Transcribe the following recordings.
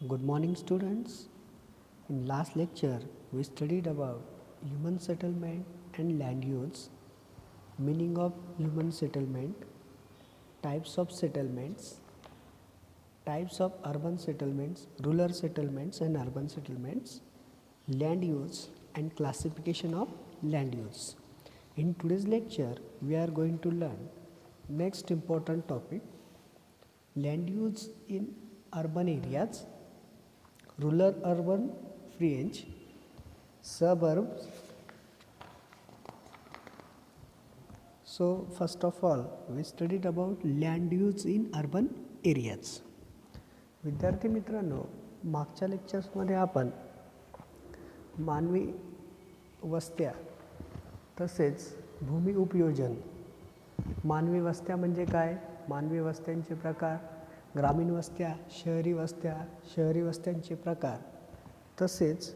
Good morning, students. In last lecture, we studied about human settlement and land use, meaning of human settlement, types of settlements, types of urban settlements, rural settlements and urban settlements, land use and classification of land use. In today's lecture, we are going to learn next important topic, land use in urban areas, rural urban fringe, suburbs. So first of all, we studied about land use in urban areas. विद्यार्थी मित्रांनो, मागच्या लेक्चर्समध्ये आपण मानवी वस्त्या तसेच भूमी उपयोजन, मानवी वस्त्या म्हणजे काय, मानवी वस्त्यांचे प्रकार, ग्रामीण वस्त्या, शहरी वस्त्यांचे प्रकार, तसेच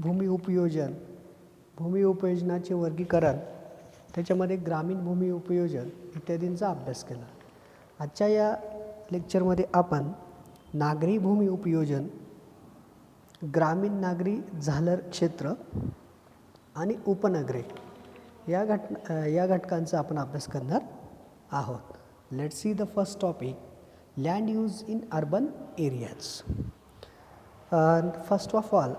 भूमी उपयोजनाचे वर्गीकरण, त्याच्यामध्ये ग्रामीण भूमी उपयोजन इत्यादींचा अभ्यास केला. आजच्या या लेक्चरमध्ये आपण नागरी भूमी उपयोजन, ग्रामीण नागरी झालर क्षेत्र आणि उपनगरे या घटकांचा आपण अभ्यास करणार आहोत. Let's see the first topic, land use in urban areas. First of all,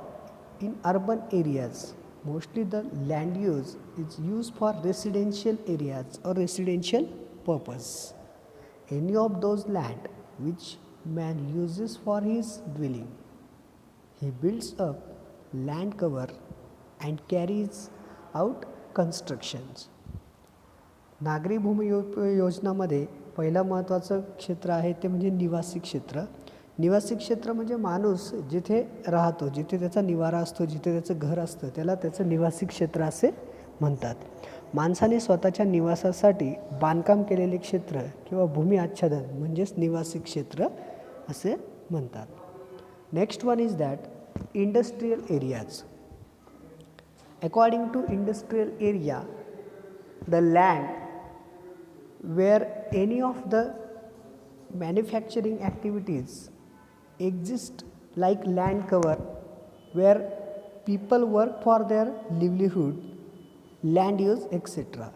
in urban areas, mostly the land use is used for residential areas or residential purpose. Any of those land which man uses for his dwelling, he builds up land cover and carries out constructions. नागरी भूमी योजनामध्ये पहिला महत्त्वाचं क्षेत्र आहे ते म्हणजे निवासी क्षेत्र. निवासी क्षेत्र म्हणजे माणूस जिथे राहतो, जिथे त्याचा निवारा असतो, जिथे त्याचं घर असतं, त्याला त्याचं निवासी क्षेत्र असे म्हणतात. माणसाने स्वतःच्या निवासासाठी बांधकाम केलेले क्षेत्र किंवा भूमी आच्छादन म्हणजेच निवासी क्षेत्र असे म्हणतात. Next one is that industrial areas. According to industrial area, the land where any of the manufacturing activities exist, like land cover where people work for their livelihood, land use etc.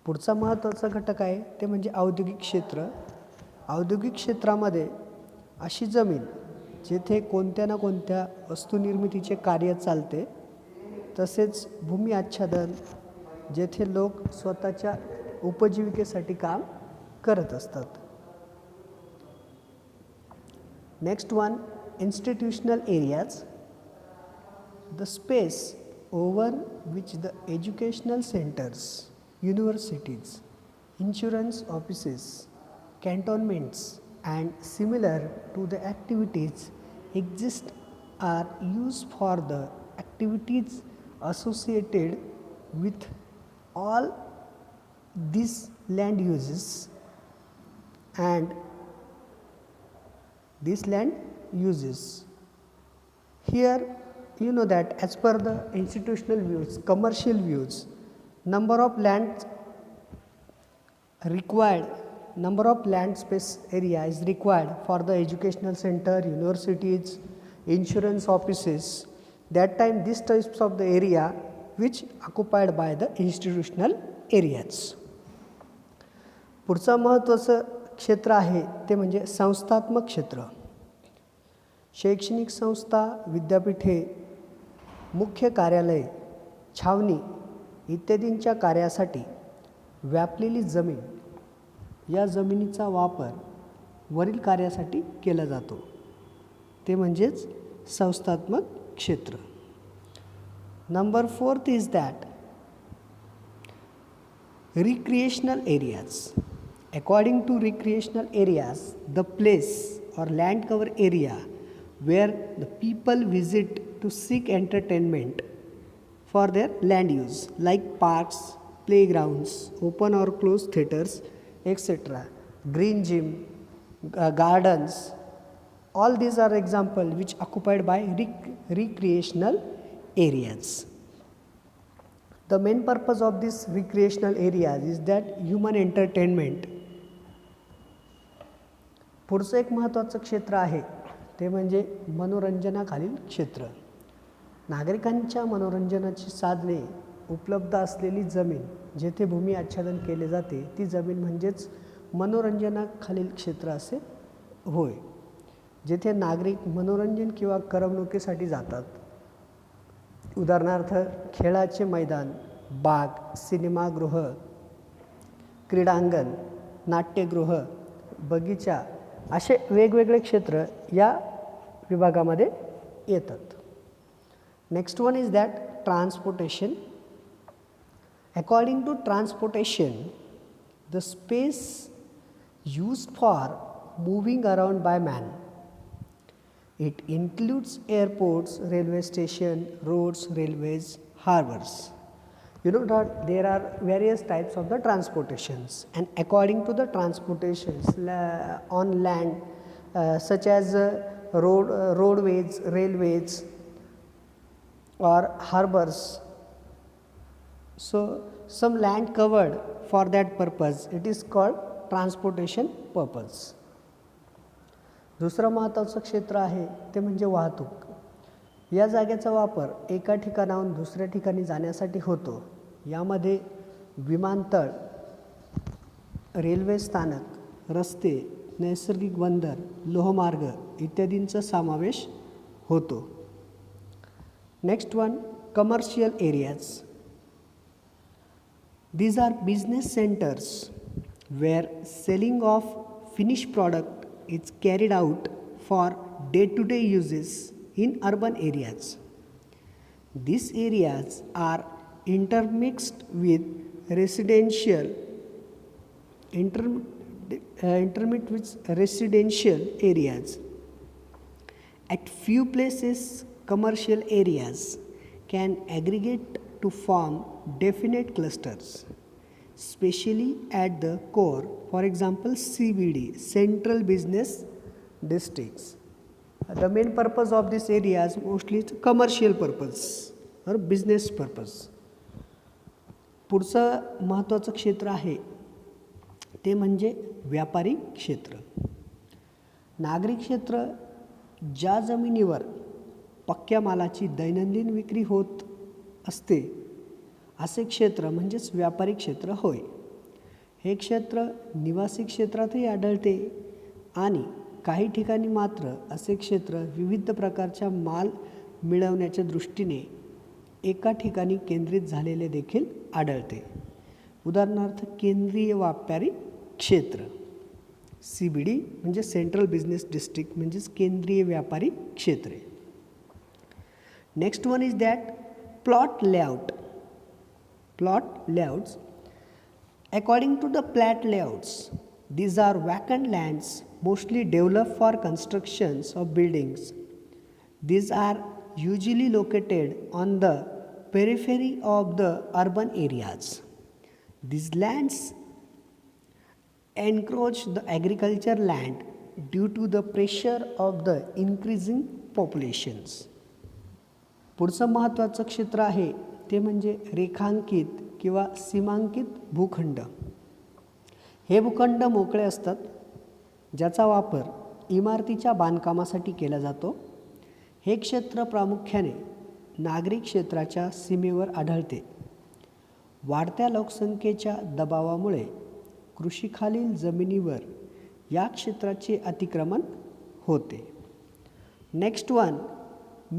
पुढचा महत्त्वाचा घटक आहे ते म्हणजे औद्योगिक क्षेत्र. औद्योगिक क्षेत्रामध्ये अशी जमीन जेथे कोणत्या ना कोणत्या वस्तुनिर्मितीचे कार्य चालते, तसेच भूमी आच्छादन जेथे लोक स्वतःच्या उपजीविकेसाठी काम करत असतात. Next one, institutional areas. The space over which the educational centers, universities, insurance offices, cantonments and similar to the activities exist are used for the activities associated with all these land uses and these land uses. Here you know that as per the institutional views, commercial views, number of land space area is required for the educational center, universities, insurance offices. That time these types of the area which occupied by the institutional areas. पुढचा महत्त्वाचं क्षेत्र आहे ते म्हणजे संस्थात्मक क्षेत्र. शैक्षणिक संस्था, विद्यापीठे, मुख्य कार्यालय, छावणी इत्यादींच्या कार्यासाठी व्यापलेली जमीन, या जमिनीचा वापर वरील कार्यासाठी केला जातो, ते म्हणजेच संस्थात्मक क्षेत्र. Number 4 is that recreational areas. According to recreational areas, the place or land cover area where the people visit to seek entertainment for their land use, like parks, playgrounds, open or closed theaters, etc., green gym, gardens, all these are examples which occupied by recreational areas. The main purpose of these recreational areas is that human entertainment. पुढचं एक महत्त्वाचं क्षेत्र आहे ते म्हणजे मनोरंजनाखालील क्षेत्र. नागरिकांच्या मनोरंजनाची साधने उपलब्ध असलेली जमीन, जेथे भूमी आच्छादन केले जाते ती जमीन म्हणजेच मनोरंजनाखालील क्षेत्र असे होय. जेथे नागरिक मनोरंजन किंवा करमणुकीसाठी जातात. उदाहरणार्थ खेळाचे मैदान, बाग, सिनेमागृह, क्रीडांगण, नाट्यगृह, बगीचा असे वेगवेगळे क्षेत्र या विभागामध्ये येतात. Next one is that transportation. According to transportation, the space used for moving around by man. It includes airports, railway station, roads, railways, harbors. You know that there are various types of the transportations, and according to the transportations on land, such as roadways, railways, or harbors. So some land covered for that purpose, it is called transportation purpose. दुसरं महत्त्वाचं क्षेत्र आहे ते म्हणजे वाहतूक. या जागेचा वापर एका ठिकाणाहून दुसऱ्या ठिकाणी जाण्यासाठी होतो. यामध्ये विमानतळ, रेल्वे स्थानक, रस्ते, नैसर्गिक बंदर, लोहमार्ग इत्यादींचा समावेश होतो. Next one, commercial areas. These are business centers where selling of finished product is carried out for day-to-day uses in urban areas. These areas are intermixed with residential areas. At few places, commercial areas can aggregate to form definite clusters, especially at the core, for example CBD, central business districts. The main purpose of these areas mostly is commercial purpose or business purpose. पुढचं महत्त्वाचं क्षेत्र आहे ते म्हणजे व्यापारी क्षेत्र. नागरी क्षेत्र ज्या जमिनीवर पक्क्या मालाची दैनंदिन विक्री होत असते असे क्षेत्र म्हणजेच व्यापारी क्षेत्र होय. हे क्षेत्र निवासी क्षेत्रातही आढळते आणि काही ठिकाणी मात्र असे क्षेत्र विविध प्रकारच्या माल मिळवण्याच्या दृष्टीने एका ठिकाणी केंद्रित झालेले देखील आढळते. उदाहरणार्थ केंद्रीय व्यापारी क्षेत्र, CBD म्हणजे सेंट्रल बिझनेस डिस्ट्रिक्ट म्हणजेच केंद्रीय व्यापारी क्षेत्रे. Next one is that plot layout. Plot layouts. According to the plot layouts, these are vacant lands mostly developed for constructions of buildings. These are usually located on the periphery of the urban areas. These lands encroach the agriculture land due to the pressure of the increasing populations. पुढचं महत्त्वाचं क्षेत्र आहे ते म्हणजे रेखांकित किंवा सीमांकित भूखंड. हे भूखंड मोकळे असतात ज्याचा वापर इमारतीच्या बांधकामासाठी केला जातो. हे क्षेत्र प्रामुख्याने नागरी क्षेत्राच्या सीमेवर आढळते. वाढत्या लोकसंख्येच्या दबावामुळे कृषीखालील जमिनीवर या क्षेत्राचे अतिक्रमण होते. Next one,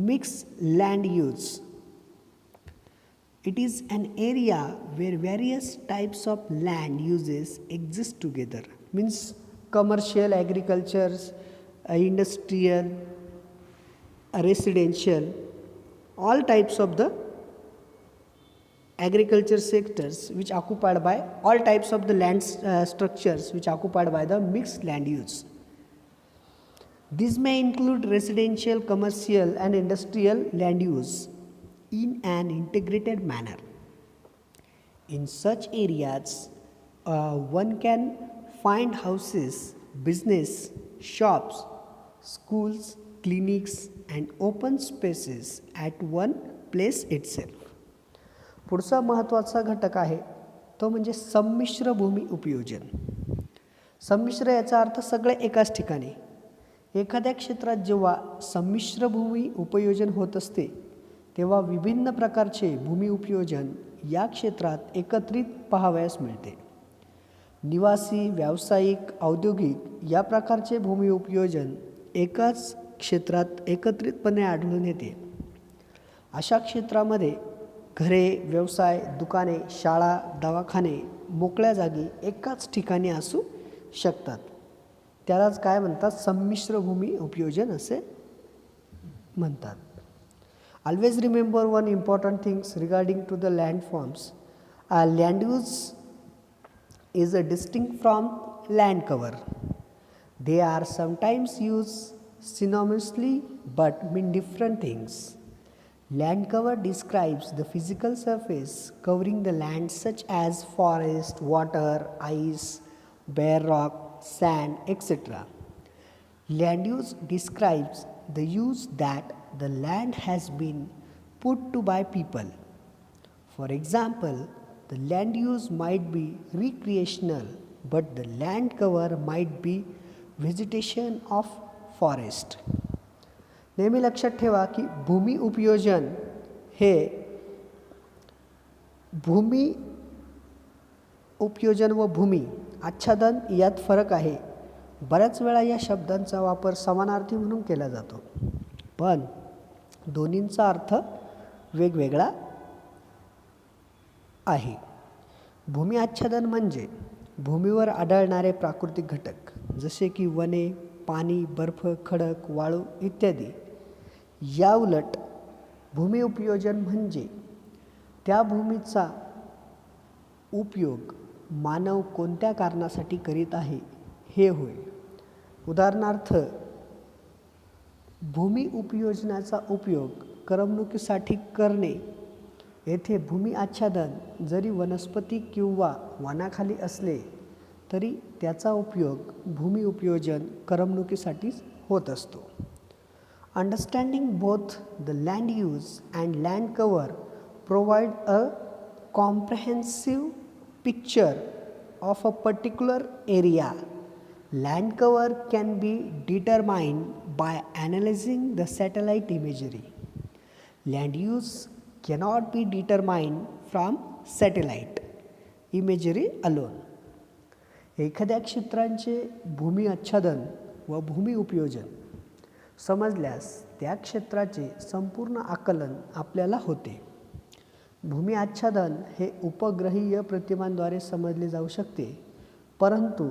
mixed land use. It is an area where various types of land uses exist together. Means commercial, agriculture, industrial, residential, all types of the agriculture sectors which occupied by all types of the land structures which occupied by the mixed land use. These may include residential, commercial, and industrial land use in an integrated manner. In such areas, one can find houses, business, shops, schools, clinics, and open spaces at one place itself. पुढचा महत्त्वाचा घटक आहे तो म्हणजे संमिश्र भूमी उपयोजन. संमिश्र याचा अर्थ सगळे एकाच ठिकाणी. एखाद्या क्षेत्रात जेव्हा संमिश्र भूमी उपयोजन होत असते तेव्हा विभिन्न प्रकारचे भूमी उपयोजन या क्षेत्रात एकत्रित पाहावयास मिळते. निवासी, व्यावसायिक, औद्योगिक या प्रकारचे भूमी उपयोजन एकाच क्षेत्रात एकत्रितपणे आढळून येते. अशा क्षेत्रामध्ये घरे, व्यवसाय, दुकाने, शाळा, दवाखाने मोकळ्या जागी एकाच ठिकाणी असू शकतात. त्यालाच काय म्हणतात? संमिश्र भूमी उपयोजन असे म्हणतात. Always remember one important things regarding to the land forms. Land use is a distinct from land cover. They are sometimes used synonymously but mean different things. Land cover describes the physical surface covering the land such as forest, water, ice, bare rock, sand, etc. Land use describes the use that the land has been put to by people. For example, the land use might be recreational, but the land cover might be vegetation of forest. नेहमी लक्षात ठेवा की भूमी उपयोजन हे भूमी उपयोजन व भूमी आच्छादन यात फरक आहे. बऱ्याच वेळा या शब्दांचा वापर समानार्थी म्हणून केला जातो, पण दोन्हींचा अर्थ वेगवेगळा आहे. भूमी आच्छादन म्हणजे भूमीवर आढळणारे प्राकृतिक घटक जसे की वने, पाणी, बर्फ, खडक, वाळू इत्यादी. या उलट भूमी उपयोजन म्हणजे त्या भूमीचा उपयोग मानव कोणत्या कारणासाठी करीत आहे हे होय. उदाहरणार्थ, भूमी उपयोजनाचा उपयोग करमणुकीसाठी करणे. येथे भूमी आच्छादन जरी वनस्पती किंवा वनाखाली असले तरी त्याचा उपयोग भूमी उपयोजन करमणुकीसाठीच होत असतो. Understanding both the land use and land cover provide a comprehensive picture of a particular area. Land cover can be determined by analyzing the satellite imagery. Land use cannot be determined from satellite imagery alone. एखाद्या क्षेत्रांचे भूमी आच्छादन व भूमी उपयोजन समजल्यास त्या क्षेत्राचे संपूर्ण आकलन आपल्याला होते. भूमी आच्छादन हे उपग्रहीय प्रतिमांद्वारे समजले जाऊ शकते, परंतु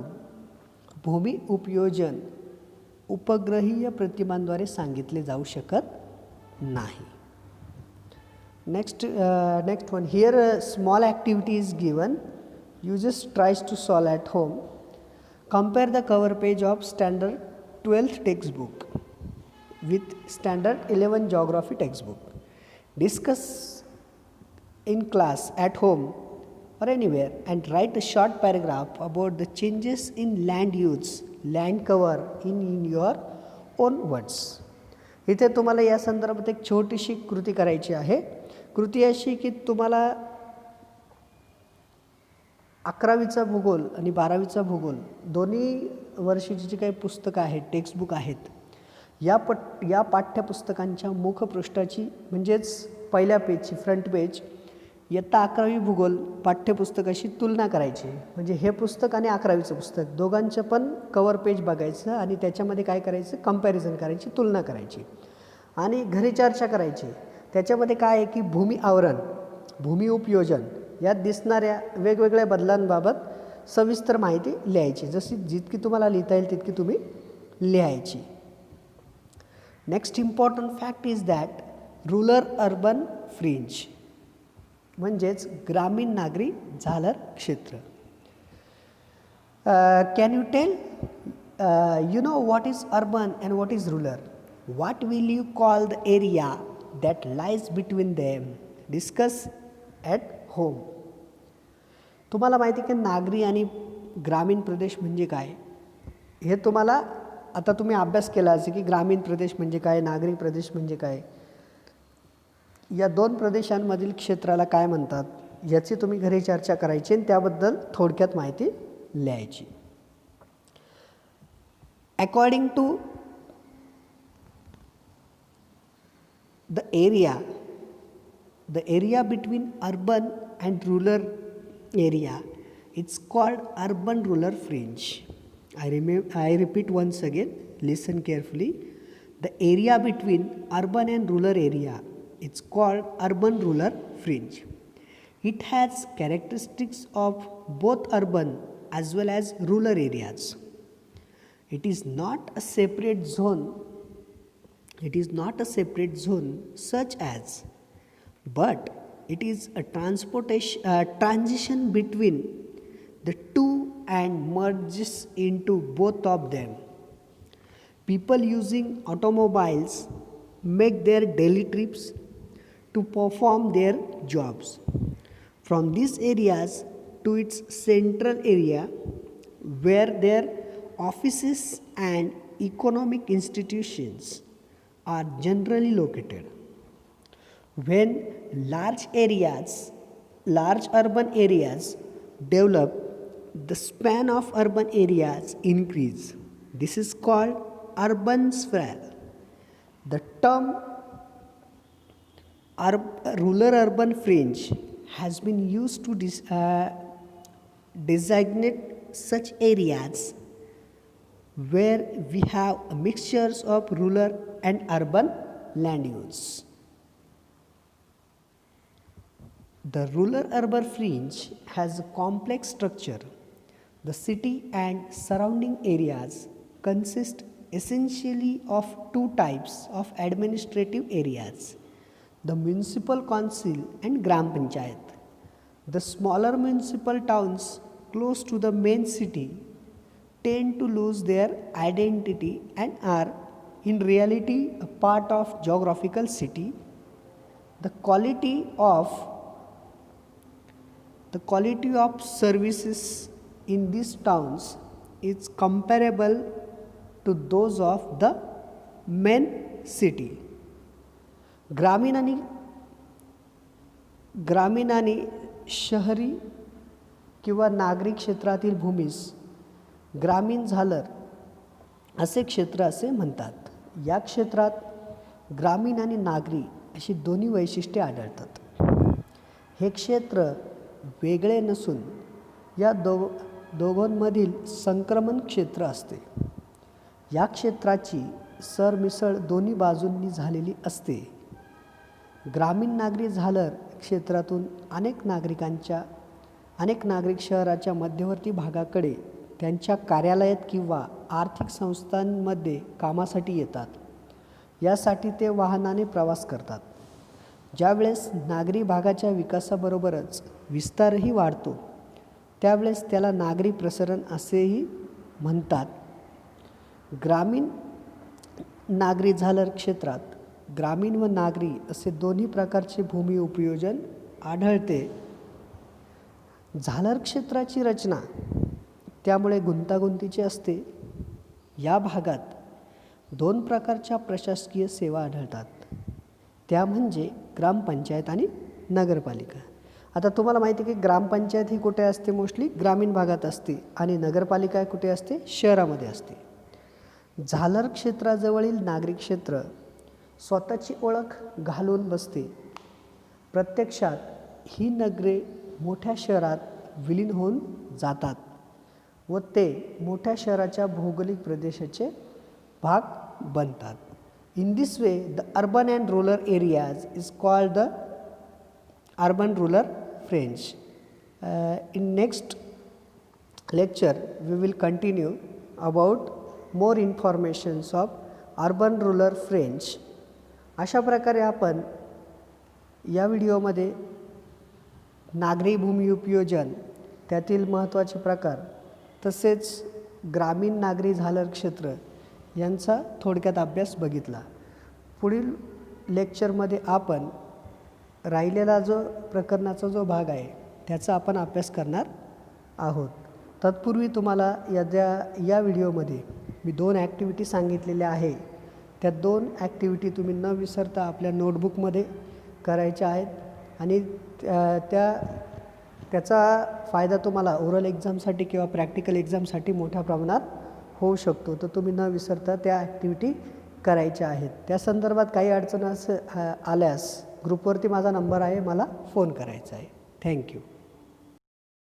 भूमी उपयोजन उपग्रहीय प्रतिमांद्वारे सांगितले जाऊ शकत नाही. Next one. Here a small activity is given. You just tries to solve at home. Compare the cover page of standard 12th textbook with standard 11 geography textbook. Discuss in class, at home or anywhere and write a short paragraph about the changes in land use, land cover in your own words. इथे तुम्हाला या संदर्भात एक छोटीशी कृती करायची आहे. कृती अशी की तुम्हाला 11वीचा भूगोल आणि 12वीचा भूगोल दोन्ही वर्षीची जी काही पुस्तकं आहेत, टेक्स्टबुक आहेत, या पाठ्यपुस्तकांच्या मुखपृष्ठाची म्हणजेच पहिल्या पेजची फ्रंट पेज इयत्ता 11वी भूगोल पाठ्यपुस्तकाशी तुलना करायची. म्हणजे हे पुस्तक आणि 11वीचं पुस्तक दोघांचं पण कवर पेज बघायचं आणि त्याच्यामध्ये काय करायचं, कंपॅरिझन करायची, तुलना करायची आणि घरी चर्चा करायची. त्याच्यामध्ये काय आहे की भूमी आवरण, भूमी उपयोजन यात दिसणाऱ्या वेगवेगळ्या बदलांबाबत सविस्तर माहिती लिहायची. जितकी तुम्हाला लिहिता येईल तितकी तुम्ही लिहायची. Next important fact is that rural urban fringe म्हणजेच ग्रामीण नागरी झालर क्षेत्र. Can you tell you know what is urban and what is rural? What will you call the area that lies between them? Discuss at home. तुम्हाला माहिती की नागरी आणि ग्रामीण प्रदेश म्हणजे काय हे तुम्हाला आता तुम्ही अभ्यास केला असेल की ग्रामीण प्रदेश म्हणजे काय, नागरी प्रदेश म्हणजे काय, या दोन प्रदेशांमधील क्षेत्राला काय म्हणतात याची तुम्ही घरी चर्चा करायची आणि त्याबद्दल थोडक्यात माहिती लिहायची. According to the area between urban and rural area, it's called urban rural fringe. I repeat once again, listen carefully. The area between urban and rural area, it's called urban rural fringe. It has characteristics of both urban as well as rural areas. It is not a separate zone. It is not a separate zone such as, but it is a transition between the two and merges into both of them. People using automobiles make their daily trips to perform their jobs from these areas to its central area where their offices and economic institutions are generally located. When large urban areas develop, the span of urban areas increase. This is called urban sprawl. The term rural-urban fringe has been used to designate such areas where we have mixtures of rural and urban land use. The rural-urban fringe has a complex structure. The city and surrounding areas consist essentially of two types of administrative areas: the municipal council and Gram Panchayat. The smaller municipal towns close to the main city tend to lose their identity and are in reality a part of geographical city. The quality of services in these towns is comparable to those of the main city. ग्रामीण आणि शहरी किंवा नागरी क्षेत्रातील भूमीस ग्रामीण झालर असे क्षेत्र असे म्हणतात. या क्षेत्रात ग्रामीण आणि नागरी अशी दोन्ही वैशिष्ट्ये आढळतात. हे क्षेत्र वेगळे नसून या दोघांमधील संक्रमण क्षेत्र असते. या क्षेत्राची सरमिसळ दोन्ही बाजूंनी झालेली असते. ग्रामीण नागरी झालर क्षेत्रातून अनेक नागरिक शहराच्या मध्यवर्ती भागाकडे त्यांच्या कार्यालयात किंवा आर्थिक संस्थांमध्ये कामासाठी येतात. यासाठी ते वाहनाने प्रवास करतात. ज्यावेळेस नागरी भागाच्या विकासाबरोबरच विस्तारही वाढतो त्यावेळेस त्याला नागरी प्रसरण असेही म्हणतात. ग्रामीण नागरी झालर क्षेत्रात ग्रामीण व नागरी असे दोन्ही प्रकारचे भूमी उपयोजन आढळते. झालर क्षेत्राची रचना त्यामुळे गुंतागुंतीची असते. या भागात दोन प्रकारच्या प्रशासकीय सेवा आढळतात, त्या म्हणजे ग्रामपंचायत आणि नगरपालिका. आता तुम्हाला माहिती आहे की ग्रामपंचायत ही कुठे असते? मोस्टली ग्रामीण भागात असते आणि नगरपालिका कुठे असते? शहरामध्ये असते. झालर क्षेत्राजवळील नागरी क्षेत्र स्वतःची ओळख घालून बसते. प्रत्यक्षात ही नगरे मोठ्या शहरात विलीन होऊन जातात व ते मोठ्या शहराच्या भौगोलिक प्रदेशाचे भाग बनतात. In this way the urban and rural areas is called the urban rural French. In next lecture we will continue about more informations of urban rural fringe. अशा प्रकारे आपण या व्हिडिओमध्ये नागरी भूमी उपयोजन, त्यातील महत्त्वाचे प्रकार तसेच ग्रामीण नागरी झालर क्षेत्र यांचा थोडक्यात अभ्यास बघितला. पुढील लेक्चरमध्ये आपण राहिलेला जो प्रकरणाचा जो भाग आहे त्याचा आपण अभ्यास करणार आहोत. तत्पूर्वी तुम्हाला या व्हिडिओमध्ये मी 2 ॲक्टिव्हिटी सांगितलेल्या आहे. त्या 2 ॲक्टिव्हिटी तुम्ही न विसरता आपल्या नोटबुकमध्ये करायच्या आहेत आणि त्याचा फायदा तुम्हाला ओरल एक्झामसाठी किंवा प्रॅक्टिकल एक्झामसाठी मोठ्या प्रमाणात होऊ शकतो, तर तुम्ही न विसरता त्या ॲक्टिव्हिटी करायच्या आहेत. त्या संदर्भात काही अडचण आल्यास ग्रुपवरती माझा नंबर आहे, मला फोन करायचा आहे. थँक्यू.